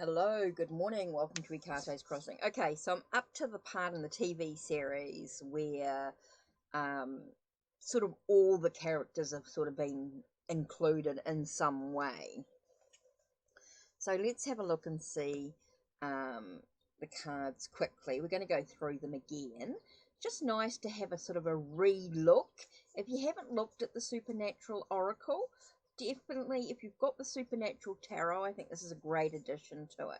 Hello, good morning. Welcome to Ikate's Crossing. Okay, so I'm up to the part in the TV series where sort of all the characters have sort of been included in some way. So let's have a look and see the cards quickly. We're going to go through them again. Just nice to have a sort of a re-look. If you haven't looked at the Supernatural Oracle, definitely, if you've got the Supernatural Tarot, I think this is a great addition to it.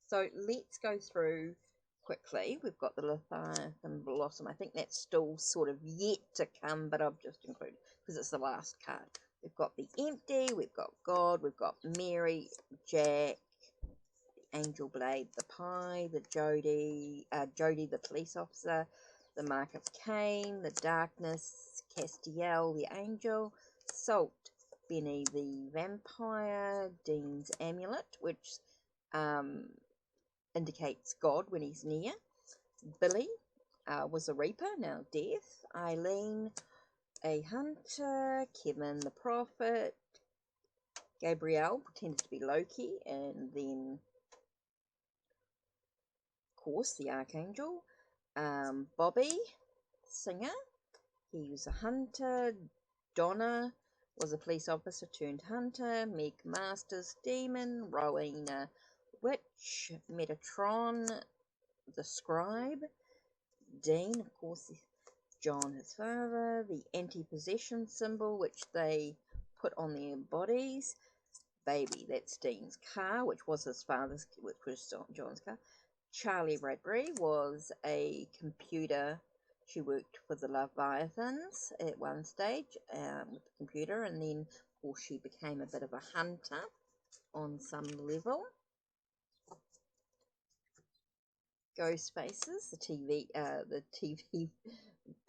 So let's go through quickly. We've got the Leviathan Blossom. I think that's still sort of yet to come, but I've just included because it's the last card. We've got the Empty, we've got God, we've got Mary, Jack, the Angel Blade, the Pie, the Jody the police officer, the Mark of Cain, the Darkness, Castiel, the Angel, Salt, Benny the Vampire, Dean's Amulet, which indicates God when he's near, Billy was a Reaper, now Death, Eileen, a Hunter, Kevin the Prophet, Gabrielle pretended to be Loki, and then, of course, the Archangel, Bobby, Singer, he was a Hunter, Donna was a police officer turned hunter, Meg Masters, Demon, Rowena, Witch, Metatron, the Scribe, Dean, of course, John, his father, the anti-possession symbol, which they put on their bodies, Baby, that's Dean's car, which was his father's, which was John's car. Charlie Bradbury was a computer. She worked for the Leviathans at one stage with the computer, and then, of course, she became a bit of a hunter on some level. Ghostfaces, the TV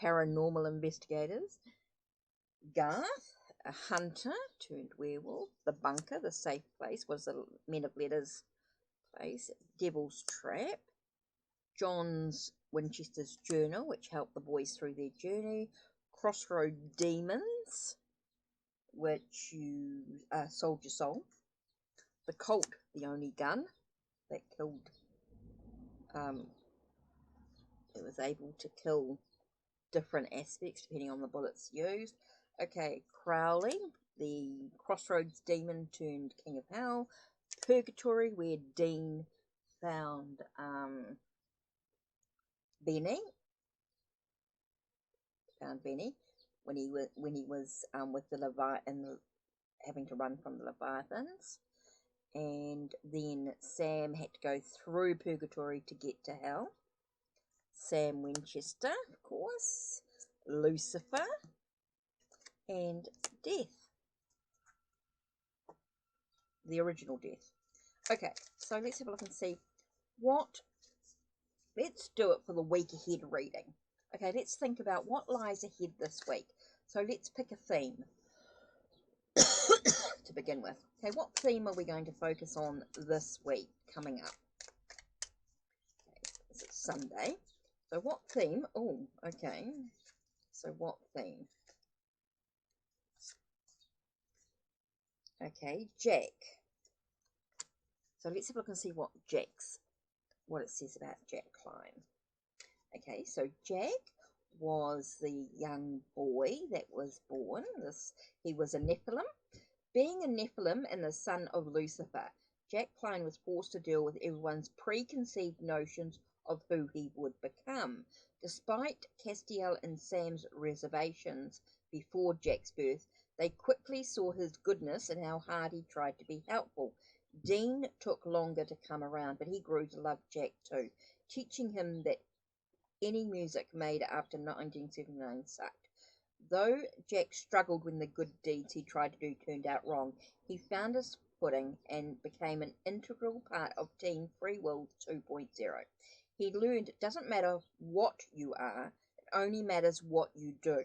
paranormal investigators. Garth, a hunter turned werewolf. The Bunker, the safe place, was the Men of Letters place. Devil's Trap. John's Winchester's Journal, which helped the boys through their journey. Crossroad Demons, which you sold your soul. The Colt, the only gun that killed. It was able to kill different aspects depending on the bullets used. Okay, Crowley, the Crossroads Demon turned King of Hell. Purgatory, where Dean found Benny when he was with the having to run from the Leviathans, and then Sam had to go through Purgatory to get to Hell. Sam Winchester, of course, Lucifer, and Death, the original Death. Okay, so let's have a look and see let's do it for the week ahead reading. Okay, let's think about what lies ahead this week. So let's pick a theme to begin with. Okay, what theme are we going to focus on this week coming up? Okay, this is Sunday. So what theme? Oh, okay. So what theme? Okay, Jack. So let's have a look and see what it says about Jack Klein. Okay, so Jack was the young boy that was born. He was a Nephilim. Being a Nephilim and the son of Lucifer, Jack Klein was forced to deal with everyone's preconceived notions of who he would become. Despite Castiel and Sam's reservations before Jack's birth, they quickly saw his goodness and how hard he tried to be helpful. Dean took longer to come around, but he grew to love Jack too, teaching him that any music made after 1979 sucked. Though Jack struggled when the good deeds he tried to do turned out wrong, he found his footing and became an integral part of Team Free Will 2.0. He learned it doesn't matter what you are, it only matters what you do.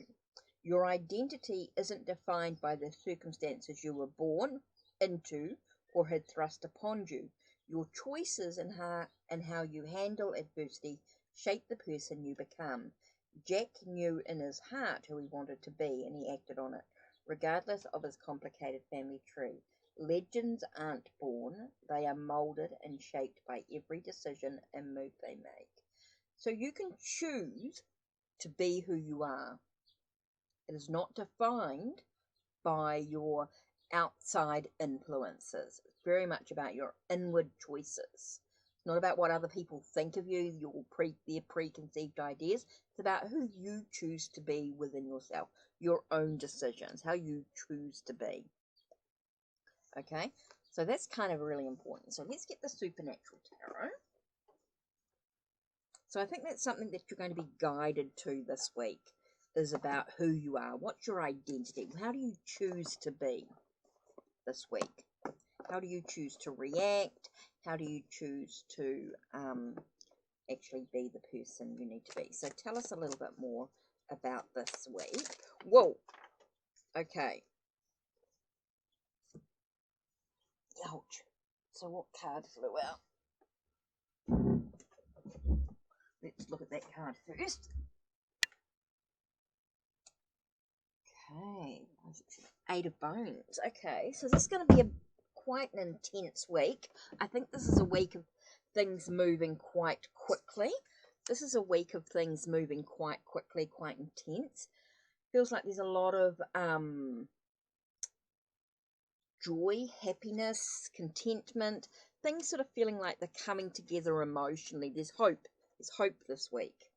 Your identity isn't defined by the circumstances you were born into or had thrust upon you. Your choices and how you handle adversity shape the person you become. Jack knew in his heart who he wanted to be, and he acted on it, regardless of his complicated family tree. Legends aren't born, they are molded and shaped by every decision and move they make. So you can choose to be who you are. It is not defined by your outside influences. It's very much about your inward choices. It's not about what other people think of you, their preconceived ideas. It's about who you choose to be within yourself, your own decisions, how you choose to be. Okay, so that's kind of really important. So let's get the Supernatural Tarot. So I think that's something that you're going to be guided to this week, is about who you are. What's your identity? How do you choose to be this week? How do you choose to react? How do you choose to actually be the person you need to be? So tell us a little bit more about this week. Whoa. Okay. Ouch. So what card flew out? Let's look at that card first. Okay. Eight of Bones. Okay. So this is going to be quite an intense week. I think this is a week of things moving quite quickly. This is a week of things moving quite quickly, quite intense. Feels like there's a lot of joy, happiness, contentment, things sort of feeling like they're coming together emotionally. There's hope. There's hope this week.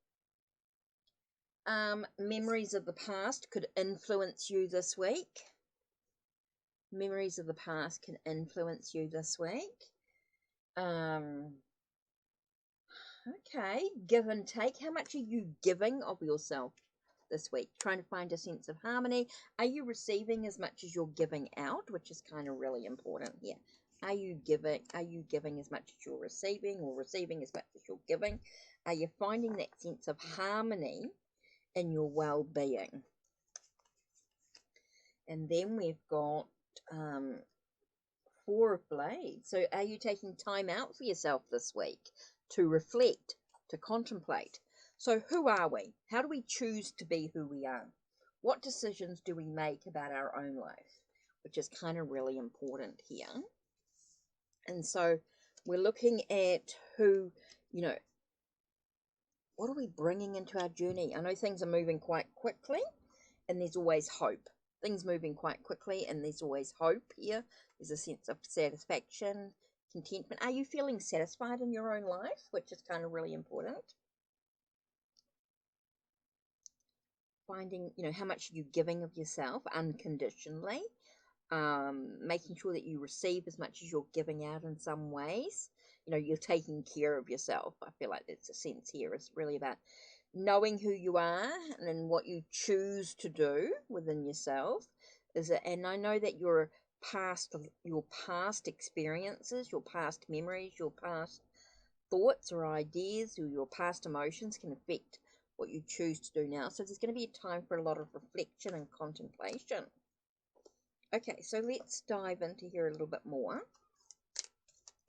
Memories of the past could influence you this week. Memories of the past can influence you this week. Okay, give and take. How much are you giving of yourself this week? Trying to find a sense of harmony. Are you receiving as much as you're giving out, which is kind of really important here? Are you giving as much as you're receiving, or receiving as much as you're giving? Are you finding that sense of harmony in your well-being? And then we've got Four of Blades. So are you taking time out for yourself this week to reflect, to contemplate? So who are we? How do we choose to be who we are? What decisions do we make about our own life? Which is kind of really important here. And so we're looking at who, what are we bringing into our journey? I know things are moving quite quickly, and there's always hope. Things moving quite quickly, and there's always hope here. There's a sense of satisfaction, contentment. Are you feeling satisfied in your own life, which is kind of really important? Finding, how much are you giving of yourself unconditionally? Making sure that you receive as much as you're giving out in some ways. You're taking care of yourself. I feel like that's a sense here. It's really about knowing who you are and what you choose to do within yourself. And I know that your past experiences, your past memories, your past thoughts or ideas, or your past emotions can affect what you choose to do now. So there's going to be a time for a lot of reflection and contemplation. Okay, so let's dive into here a little bit more.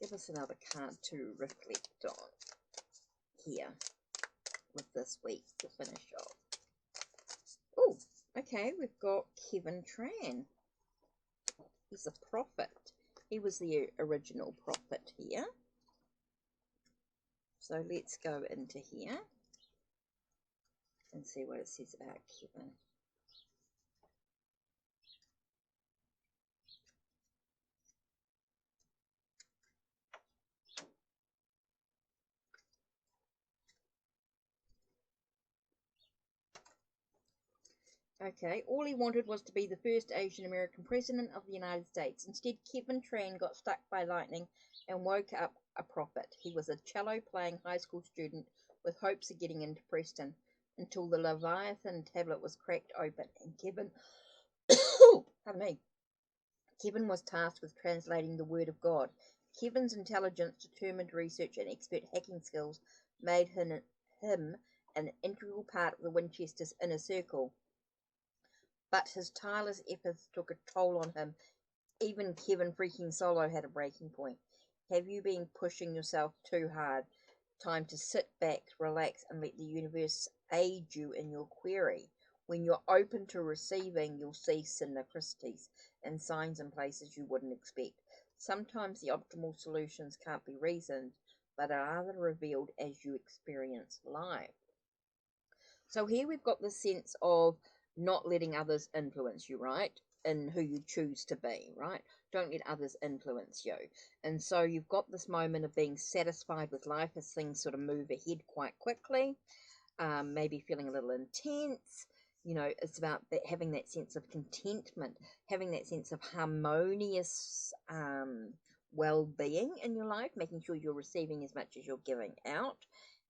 Give us another card to reflect on here with this week to finish off. Oh, okay, we've got Kevin Tran. He's a prophet. He was the original prophet here. So let's go into here and see what it says about Kevin. Okay, all he wanted was to be the first Asian American president of the United States. Instead, Kevin Tran got struck by lightning and woke up a prophet. He was a cello-playing high school student with hopes of getting into Preston until the Leviathan tablet was cracked open and Kevin, pardon me, Kevin was tasked with translating the word of God. Kevin's intelligence, determined research, and expert hacking skills made him an integral part of the Winchester's inner circle. But his tireless efforts took a toll on him. Even Kevin freaking Solo had a breaking point. Have you been pushing yourself too hard? Time to sit back, relax, and let the universe aid you in your query. When you're open to receiving, you'll see synchronicities and signs in places you wouldn't expect. Sometimes the optimal solutions can't be reasoned, but are rather revealed as you experience life. So here we've got the sense of not letting others influence you, right? In who you choose to be, right? Don't let others influence you. And so you've got this moment of being satisfied with life as things sort of move ahead quite quickly. Maybe feeling a little intense. You know, it's about having that sense of contentment, having that sense of harmonious well-being in your life, making sure you're receiving as much as you're giving out,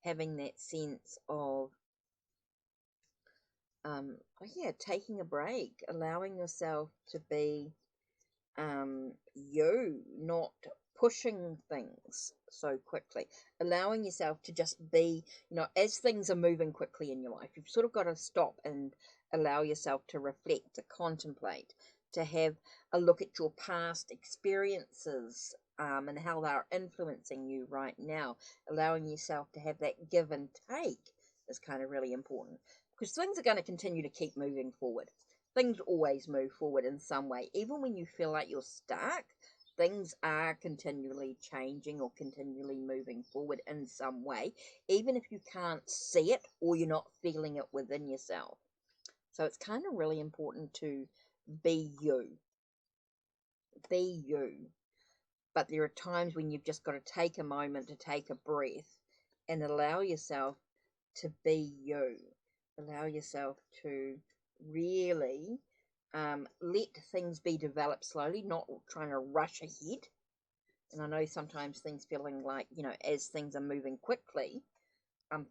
having that sense of taking a break, allowing yourself to be you, not pushing things so quickly, allowing yourself to just be, you know, as things are moving quickly in your life, you've sort of got to stop and allow yourself to reflect, to contemplate, to have a look at your past experiences and how they're influencing you right now. Allowing yourself to have that give and take is kind of really important, because things are going to continue to keep moving forward. Things always move forward in some way. Even when you feel like you're stuck, things are continually changing or continually moving forward in some way, even if you can't see it or you're not feeling it within yourself. So it's kind of really important to be you. Be you. But there are times when you've just got to take a moment to take a breath and allow yourself to be you. Allow yourself to really let things be developed slowly, not trying to rush ahead. And I know sometimes things feeling like, you know, as things are moving quickly,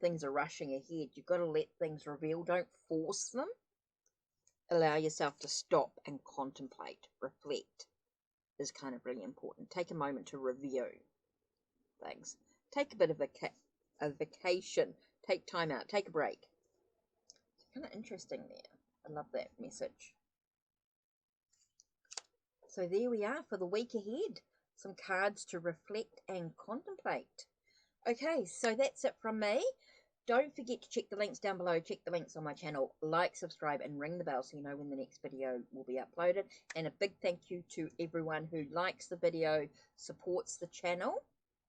things are rushing ahead. You've got to let things reveal. Don't force them. Allow yourself to stop and contemplate, reflect is kind of really important. Take a moment to review things. Take a bit of a vacation. Take time out. Take a break. It's kind of interesting there. I love that message. So there we are for the week ahead. Some cards to reflect and contemplate. Okay, so that's it from me. Don't forget to check the links down below. Check the links on my channel. Like, subscribe, and ring the bell so you know when the next video will be uploaded. And a big thank you to everyone who likes the video, supports the channel,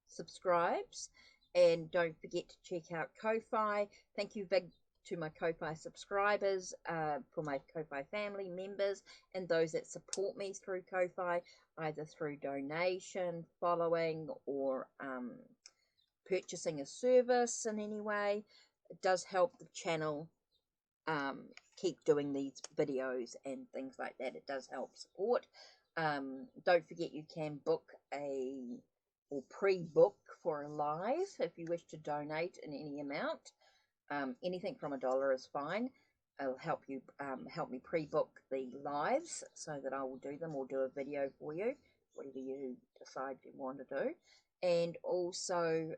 subscribes. And don't forget to check out Ko-Fi. Thank you big to my Ko-Fi subscribers, for my Ko-Fi family members, and those that support me through Ko-Fi, either through donation, following, or purchasing a service in any way. It does help the channel keep doing these videos and things like that. It does help support. Don't forget you can book or pre-book for a live if you wish to donate in any amount. Anything from $1 is fine. It'll help you help me pre-book the lives so that I will do them or do a video for you, whatever you decide you want to do. And also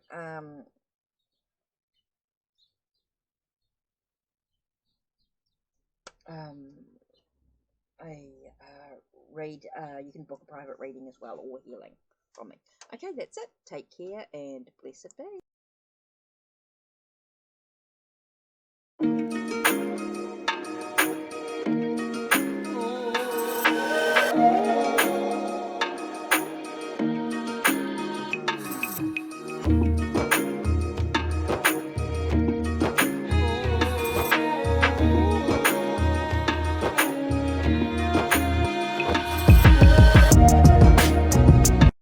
you can book a private reading as well, or healing from me. Okay, that's it. Take care and blessed be.